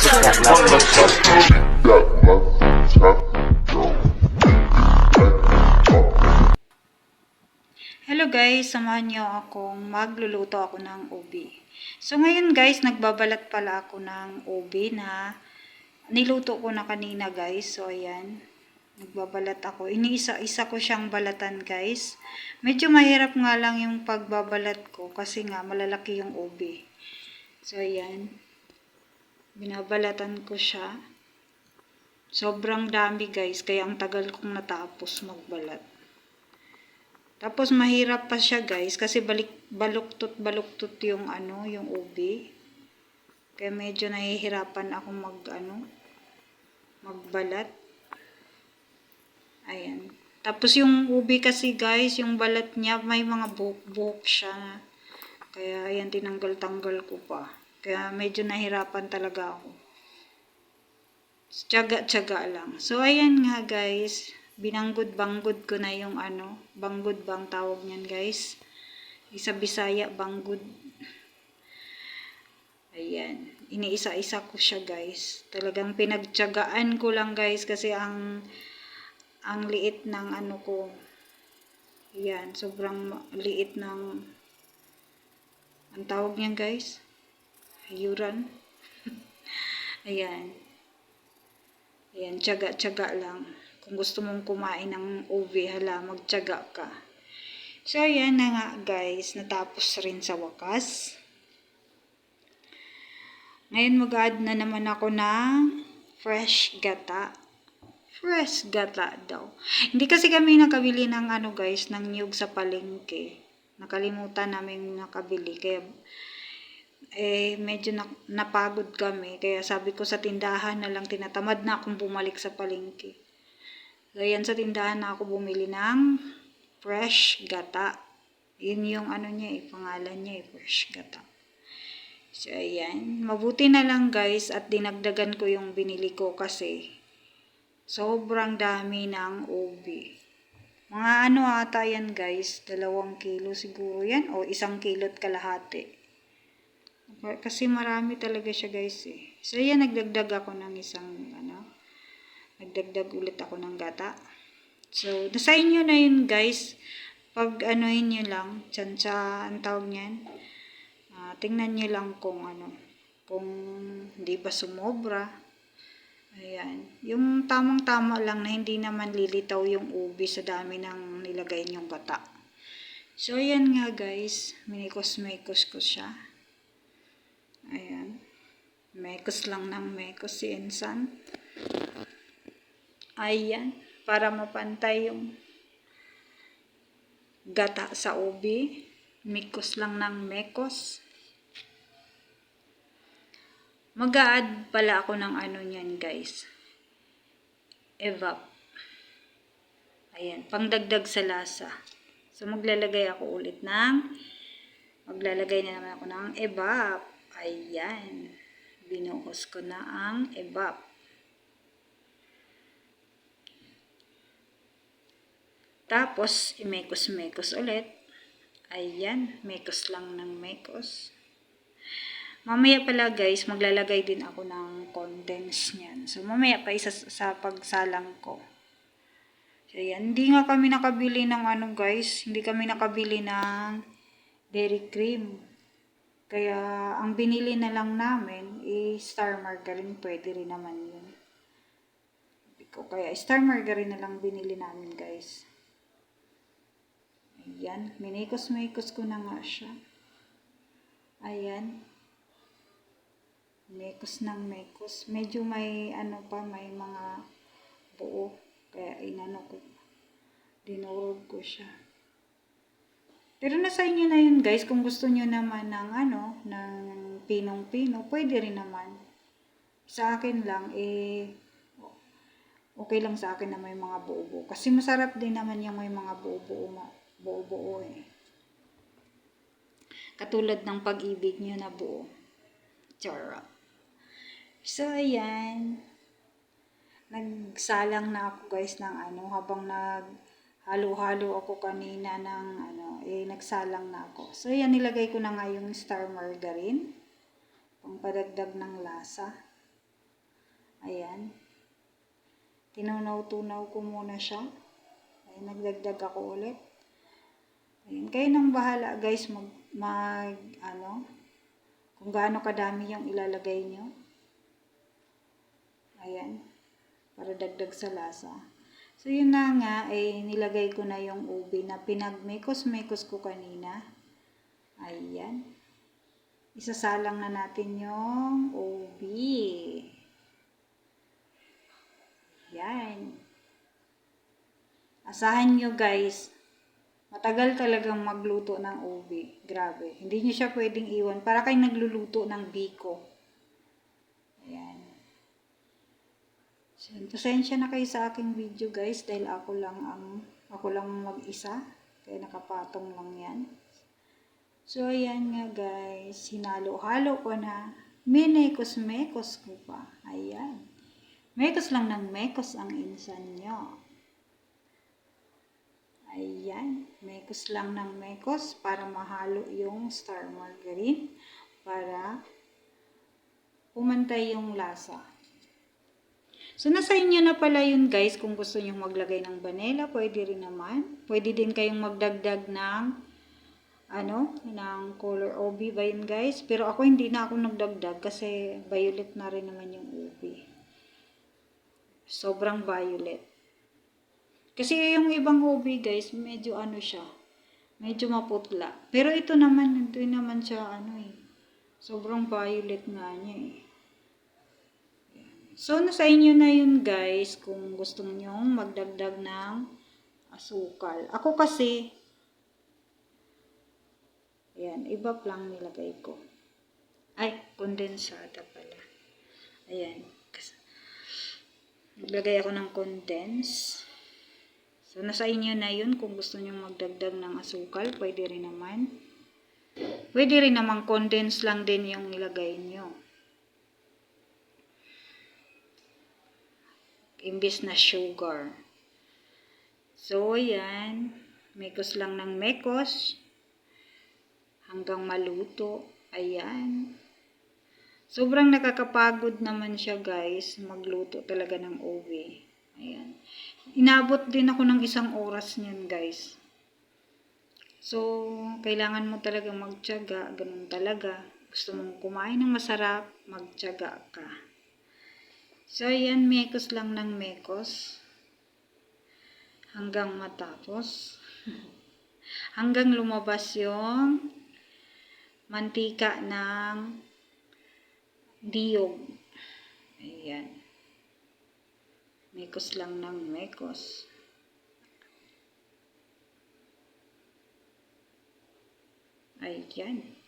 Hello guys, samahan niyo akong magluluto ako ng ubi. So ngayon guys, nagbabalat pala ako ng ubi na niluto ko na kanina guys. So ayan, nagbabalat ako. Iniisa-isa ko siyang balatan guys. Medyo mahirap nga lang yung pagbabalat ko kasi nga malalaki yung ubi. So ayan, binabalatan ko siya. Sobrang dami guys, kaya ang tagal kong natapos magbalat. Tapos mahirap pa siya guys kasi baluktot yung yung ubi. Kaya medyo nahihirapan ako magbalat. Ayan. Tapos yung ubi kasi guys, yung balat niya may mga buhok-buhok siya. Kaya ayan, tinanggal-tanggal ko pa. Kaya medyo nahirapan talaga ako. Tiyaga-tiyaga lang. So ayan nga guys, binanggod-banggod ko na yung banggod bang tawag niyan guys. Isa Bisaya, banggod. Ayan, iniisa-isa ko siya guys. Talagang pinagtiyagaan ko lang guys kasi ang liit ng ko. Ayan, sobrang liit ng ang tawag niyan guys. Hayuran. Ayan. Ayan, tiyaga-tiyaga lang. Kung gusto mong kumain ng ubi, hala, magtiyaga ka. So, ayan na nga guys, natapos rin sa wakas. Ngayon mag-add na naman ako ng fresh gata. Fresh gata daw. Hindi kasi kami nakabili ng guys, ng niyog sa palengke. Nakalimutan namin nakabili. Kaya medyo napagod kami. Kaya sabi ko sa tindahan na lang, tinatamad na akong bumalik sa palengke. Ayan, sa tindahan na ako bumili ng fresh gata. Yun yung niya pangalan niya fresh gata. So, ayan. Mabuti na lang guys at dinagdagan ko yung binili ko kasi sobrang dami ng ubi. Mga ata yan guys, 2 kilo siguro yan o 1 kilo't kalahati. Kasi marami talaga siya guys eh. So, ayan, nagdagdag ako ng nagdagdag ulit ako ng gata. So, nasa inyo na yun guys. Pag nyo lang, tsansya, ang tawag niyan. Tingnan nyo lang kung kung hindi ba sumobra. Ayan. Yung tamang-tama lang na hindi naman lilitaw yung ubi sa dami ng nilagay nyong gata. So, ayan nga guys. Minikos-mekos ko siya. Ayan. Mekos lang ng mekos si Ensan. Ayan. Para mapantay yung gata sa ubi. Mekos lang ng mekos. Mag-a-add pala ako ng niyan guys. Evap. Ayan. Pangdagdag sa lasa. So, maglalagay na naman ako ng evap. Ayan. Binuhos ko na ang evap. Tapos, imekos-mekos ulit. Ayan. Mekos lang ng mekos. Mamaya pala guys, maglalagay din ako ng condense niyan. So, mamaya pa isa sa pagsalang ko. So, ayan. Hindi nga kami nakabili ng guys. Hindi kami nakabili ng dairy cream. Kaya, ang binili na lang namin star margarine. Pwede rin naman yun. Kaya, star margarine na lang binili namin guys. Ayan. Minikos-mikos ko na nga siya. Ayan. Mekos ng mekos. Medyo may may mga buo. Kaya, dinurog ko siya. Pero nasa inyo na yun guys, kung gusto nyo naman ng ng pinong-pino, pwede rin naman. Sa akin lang, okay lang sa akin na may mga buo-buo. Kasi masarap din naman yung may mga buo-buo eh. Katulad ng pag-ibig nyo na buo. Charot. So, ayan. Nagsalang na ako guys ng habang halo-halo ako kanina ng nagsalang na ako. So, yan, nilagay ko na nga yung star margarine. Pangpadagdag ng lasa. Ayan. Tinunaw-tunaw ko muna siya. Ayan, nagdagdag ako ulit. Ayan, kayo nang bahala guys kung gaano kadami yung ilalagay nyo. Ayan, para dagdag sa lasa. So, yun na nga, nilagay ko na yung ubi na pinagmekos-mekos ko kanina. Ayan. Isasalang na natin yung ubi. Ayan. Asahan nyo guys, matagal talagang magluto ng ubi. Grabe. Hindi nyo siya pwedeng iwan. Para kayong nagluluto ng biko. Ayan. So, pasensya na kayo sa aking video guys dahil ako lang mag-isa. Kaya nakapatong lang yan. So, ayan nga guys. Hinalo-halo ko na. Minekos-mekos ko pa. Ayan. Mekos lang ng mekos ang insan nyo. Ayan. Mekos lang ng mekos para mahalo yung star margarine. Para pumantay yung lasa. So, nasa inyo na pala yun guys. Kung gusto nyo maglagay ng vanilla, pwede rin naman. Pwede din kayong magdagdag ng color ubi ba yun guys. Pero ako hindi na ako nagdagdag kasi violet na rin naman yung ubi. Sobrang violet. Kasi yung ibang ubi guys, medyo siya. Medyo maputla. Pero ito naman siya sobrang violet nga niya eh. So, nasa inyo na yun guys kung gusto niyo magdagdag ng asukal. Ako kasi, ayan, iba lang nilagay ko. Ay, kondensada pala. Ayan. Naglagay ako ng condense. So, nasa inyo na yun kung gusto niyo magdagdag ng asukal. Pwede rin naman. Pwede rin naman condense lang din yung nilagay nyo. Imbis na sugar. So, ayan. Mekos lang ng mekos. Hanggang maluto. Ayan. Sobrang nakakapagod naman siya guys. Magluto talaga ng ubi. Ayan. Inabot din ako ng 1 oras niyan guys. So, kailangan mo talaga magtiyaga. Ganun talaga. Gusto mong kumain ng masarap, magtiyaga ka. So, ayan. Mekos lang ng mekos. Hanggang matapos. Hanggang lumabas yung mantika ng diyog. Ayan. Mekos lang ng mekos. Ayan.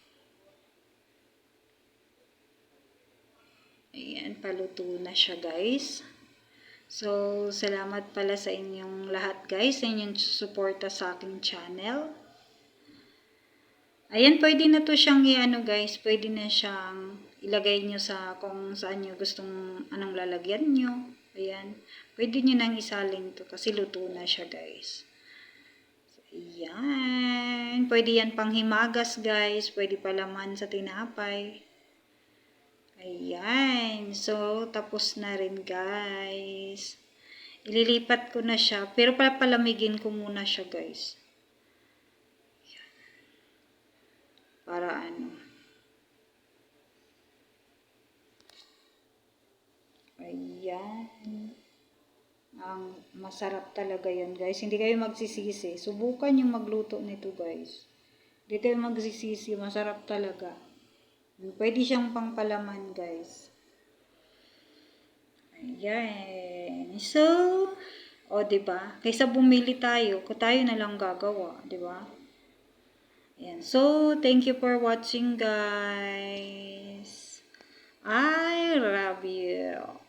Ayan, paluto na siya guys. So, salamat pala sa inyong lahat guys, sa inyong suporta sa aking channel. Ayan, pwede na to siyang guys, pwede na siyang ilagay nyo sa kung saan nyo gustong anong lalagyan nyo. Ayan, pwede nyo nang isalin to kasi luto na siya guys. So, ayan, pwede yan pang himagas guys, pwede palaman sa tinapay. Ayan, so tapos na rin guys. Ililipat ko na siya, pero papalamigin ko muna siya guys. Para ayan. Ang masarap talaga yan guys. Hindi kayo magsisisi. Subukan yung magluto nito guys. Hindi kayo magsisisi. Masarap talaga. Pwede siyang pangpalaman guys. Ayan. So, diba? Kaysa bumili tayo, tayo na lang gagawa. Diba? Ayan. So, thank you for watching guys. I love you.